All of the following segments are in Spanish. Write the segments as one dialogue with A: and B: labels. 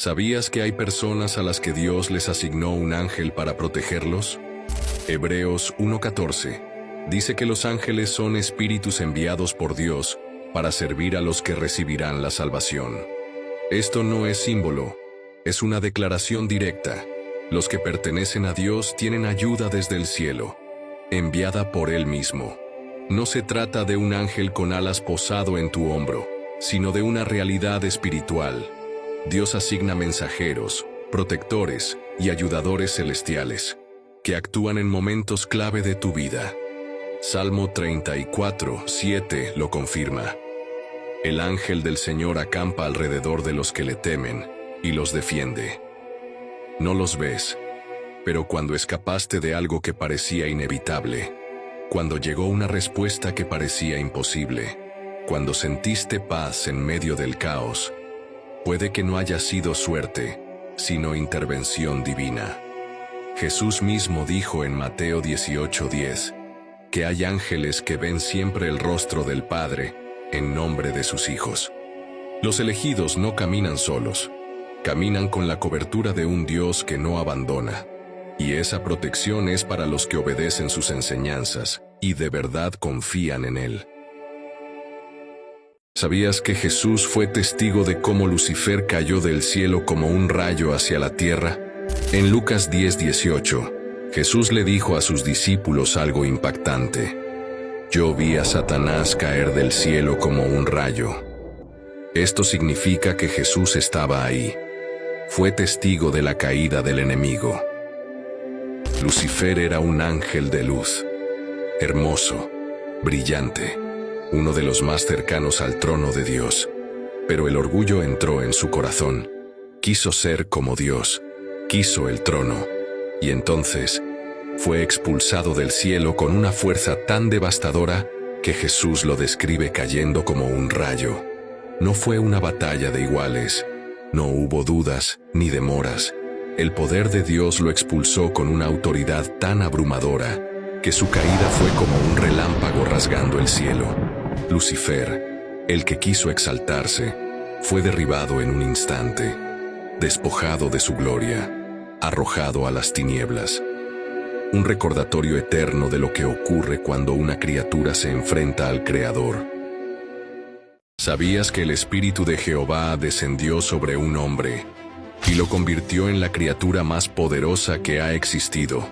A: ¿Sabías que hay personas a las que Dios les asignó un ángel para protegerlos? Hebreos 1:14 dice que los ángeles son espíritus enviados por Dios para servir a los que recibirán la salvación. Esto no es símbolo, es una declaración directa. Los que pertenecen a Dios tienen ayuda desde el cielo, enviada por Él mismo. No se trata de un ángel con alas posado en tu hombro, sino de una realidad espiritual. Dios asigna mensajeros, protectores y ayudadores celestiales, que actúan en momentos clave de tu vida. Salmo 34:7 lo confirma. El ángel del Señor acampa alrededor de los que le temen y los defiende. No los ves, pero cuando escapaste de algo que parecía inevitable, cuando llegó una respuesta que parecía imposible, cuando sentiste paz en medio del caos, puede que no haya sido suerte, sino intervención divina. Jesús mismo dijo en Mateo 18:10 que hay ángeles que ven siempre el rostro del Padre en nombre de sus hijos. Los elegidos no caminan solos, caminan con la cobertura de un Dios que no abandona. Y esa protección es para los que obedecen sus enseñanzas y de verdad confían en Él. ¿Sabías que Jesús fue testigo de cómo Lucifer cayó del cielo como un rayo hacia la tierra? En Lucas 10:18, Jesús le dijo a sus discípulos algo impactante. Yo vi a Satanás caer del cielo como un rayo. Esto significa que Jesús estaba ahí. Fue testigo de la caída del enemigo. Lucifer era un ángel de luz, hermoso, brillante, uno de los más cercanos al trono de Dios. Pero el orgullo entró en su corazón. Quiso ser como Dios, quiso el trono, y entonces fue expulsado del cielo con una fuerza tan devastadora que Jesús lo describe cayendo como un rayo. No fue una batalla de iguales, no hubo dudas ni demoras. El poder de Dios lo expulsó con una autoridad tan abrumadora que su caída fue como un relámpago rasgando el cielo. Lucifer, el que quiso exaltarse, fue derribado en un instante, despojado de su gloria, arrojado a las tinieblas. Un recordatorio eterno de lo que ocurre cuando una criatura se enfrenta al Creador. ¿Sabías que el Espíritu de Jehová descendió sobre un hombre y lo convirtió en la criatura más poderosa que ha existido?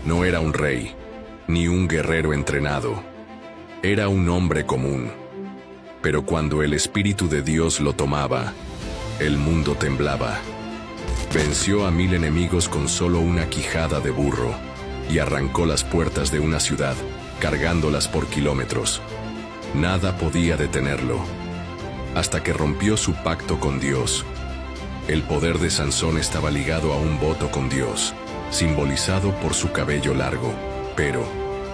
A: No era un rey, ni un guerrero entrenado. Era un hombre común. Pero cuando el Espíritu de Dios lo tomaba, el mundo temblaba. Venció a 1000 enemigos con solo una quijada de burro y arrancó las puertas de una ciudad, cargándolas por kilómetros. Nada podía detenerlo, hasta que rompió su pacto con Dios. El poder de Sansón estaba ligado a un voto con Dios, simbolizado por su cabello largo. Pero,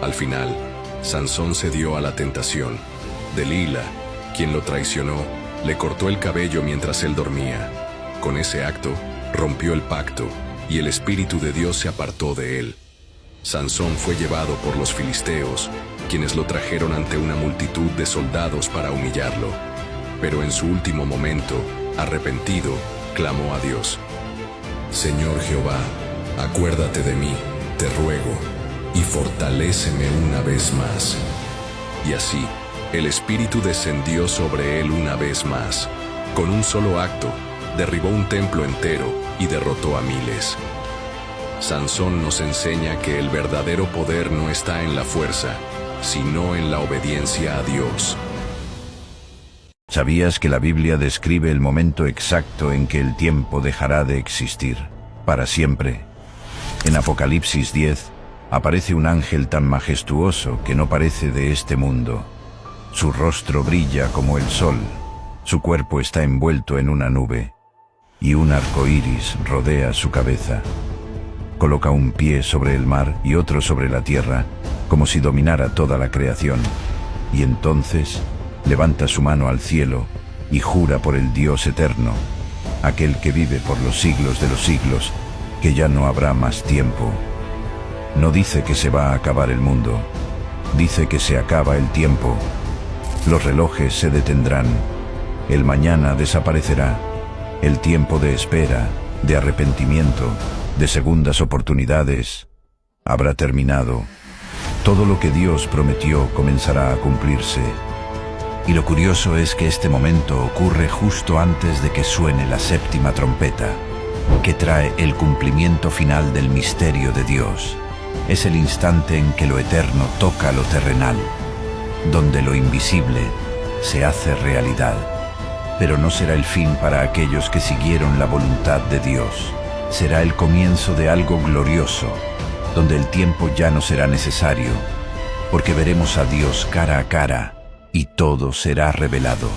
A: al final, Sansón cedió a la tentación. Delila, quien lo traicionó, le cortó el cabello mientras él dormía. Con ese acto, rompió el pacto, y el Espíritu de Dios se apartó de él. Sansón fue llevado por los filisteos, quienes lo trajeron ante una multitud de soldados para humillarlo. Pero en su último momento, arrepentido, clamó a Dios. Señor Jehová, acuérdate de mí, te ruego, y fortaléceme una vez más. Y así, el Espíritu descendió sobre él una vez más. Con un solo acto, derribó un templo entero y derrotó a miles. Sansón nos enseña que el verdadero poder no está en la fuerza, sino en la obediencia a Dios.
B: ¿Sabías que la Biblia describe el momento exacto en que el tiempo dejará de existir, para siempre? En Apocalipsis 10, aparece un ángel tan majestuoso que no parece de este mundo. Su rostro brilla como el sol, su cuerpo está envuelto en una nube, y un arco iris rodea su cabeza. Coloca un pie sobre el mar y otro sobre la tierra, como si dominara toda la creación, y entonces levanta su mano al cielo y jura por el Dios eterno, aquel que vive por los siglos de los siglos, que ya no habrá más tiempo. No dice que se va a acabar el mundo, dice que se acaba el tiempo. Los relojes se detendrán, el mañana desaparecerá, El tiempo de espera, de arrepentimiento, de segundas oportunidades, habrá terminado. Todo lo que Dios prometió comenzará a cumplirse. Y lo curioso es que este momento ocurre justo antes de que suene la séptima trompeta, que trae el cumplimiento final del misterio de Dios. Es el instante en que lo eterno toca lo terrenal, donde lo invisible se hace realidad. Pero no será el fin para aquellos que siguieron la voluntad de Dios. Será el comienzo de algo glorioso, donde el tiempo ya no será necesario, porque veremos a Dios cara a cara y todo será revelado.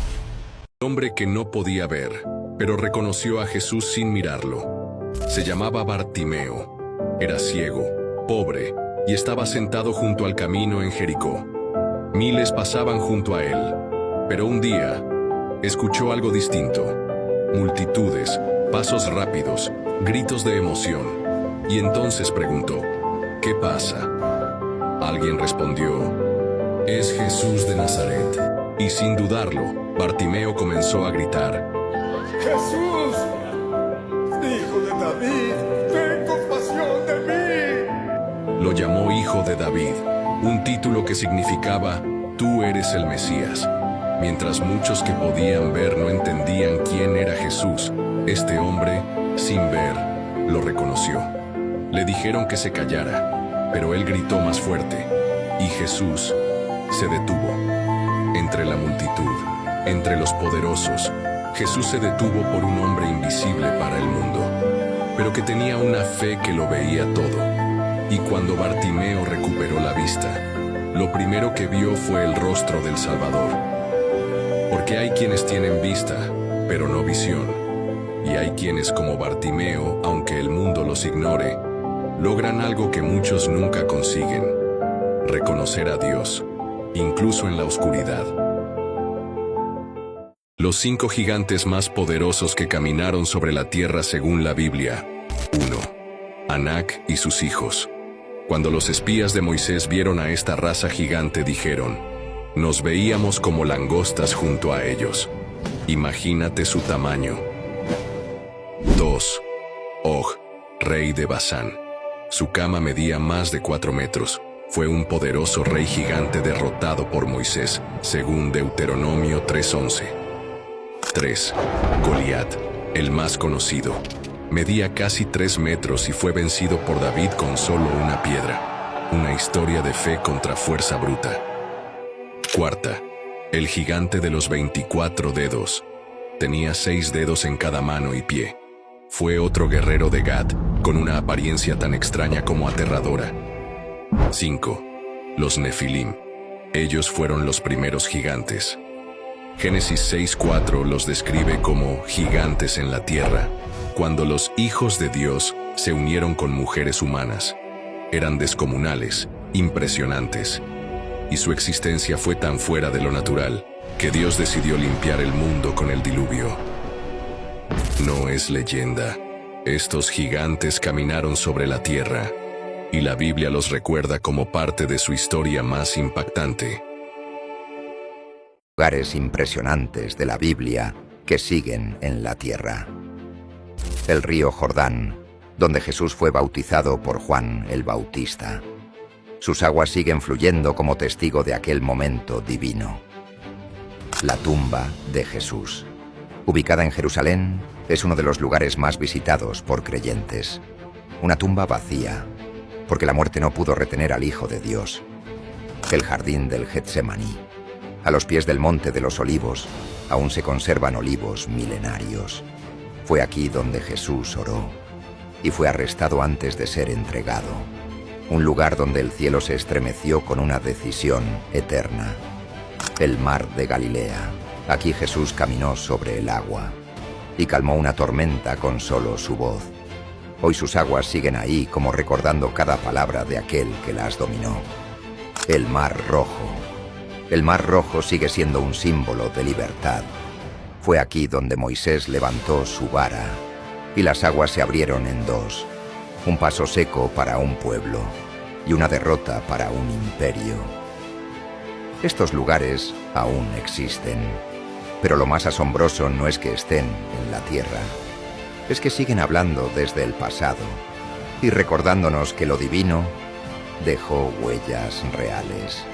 A: El hombre que no podía ver, pero reconoció a Jesús sin mirarlo. Se llamaba Bartimeo, era ciego, pobre, y estaba sentado junto al camino en Jericó. Miles pasaban junto a él, pero un día escuchó algo distinto. Multitudes, pasos rápidos, gritos de emoción, y entonces preguntó: ¿qué pasa? Alguien respondió: es Jesús de Nazaret. Y sin dudarlo, Bartimeo comenzó a gritar:
C: ¡Jesús! ¡Hijo de David! ¡Ten compasión de mí!
A: Lo llamó Hijo de David, un título que significaba: tú eres el Mesías. Mientras muchos que podían ver no entendían quién era Jesús, este hombre, sin ver, lo reconoció. Le dijeron que se callara, pero él gritó más fuerte, y Jesús se detuvo. Entre la multitud, entre los poderosos, Jesús se detuvo por un hombre invisible para el mundo, pero que tenía una fe que lo veía todo. Y cuando Bartimeo recuperó la vista, lo primero que vio fue el rostro del Salvador. Porque hay quienes tienen vista, pero no visión. Y hay quienes, como Bartimeo, aunque el mundo los ignore, logran algo que muchos nunca consiguen: reconocer a Dios, incluso en la oscuridad. Los 5 gigantes más poderosos que caminaron sobre la tierra según la Biblia. 1. Anac y sus hijos. Cuando los espías de Moisés vieron a esta raza gigante, dijeron: nos veíamos como langostas junto a ellos. Imagínate su tamaño. 2. Og, rey de Basán. Su cama medía más de 4 metros. Fue un poderoso rey gigante derrotado por Moisés, según Deuteronomio 3:11. 3. Goliat, el más conocido. Medía casi 3 metros y fue vencido por David con solo una piedra. Una historia de fe contra fuerza bruta. 4. El gigante de los 24 dedos. Tenía 6 dedos en cada mano y pie. Fue otro guerrero de Gad, con una apariencia tan extraña como aterradora. 5. Los Nefilim. Ellos fueron los primeros gigantes. Génesis 6:4 los describe como gigantes en la tierra, cuando los hijos de Dios se unieron con mujeres humanas. Eran descomunales, impresionantes, y su existencia fue tan fuera de lo natural que Dios decidió limpiar el mundo con el diluvio. No es leyenda. Estos gigantes caminaron sobre la tierra, y la Biblia los recuerda como parte de su historia más impactante.
D: Lugares impresionantes de la Biblia que siguen en la tierra. El río Jordán, donde Jesús fue bautizado por Juan el Bautista. Sus aguas siguen fluyendo como testigo de aquel momento divino. La tumba de Jesús. Ubicada en Jerusalén, es uno de los lugares más visitados por creyentes. Una tumba vacía, porque la muerte no pudo retener al Hijo de Dios. El jardín del Getsemaní. A los pies del Monte de los Olivos, aún se conservan olivos milenarios. Fue aquí donde Jesús oró, y fue arrestado antes de ser entregado. Un lugar donde el cielo se estremeció con una decisión eterna. El mar de Galilea. Aquí Jesús caminó sobre el agua y calmó una tormenta con solo su voz. Hoy sus aguas siguen ahí como recordando cada palabra de aquel que las dominó. El Mar Rojo. El Mar Rojo sigue siendo un símbolo de libertad. Fue aquí donde Moisés levantó su vara y las aguas se abrieron en dos. Un paso seco para un pueblo y una derrota para un imperio. Estos lugares aún existen Pero lo más asombroso no es que estén en la tierra, es que siguen hablando desde el pasado y recordándonos que lo divino dejó huellas reales.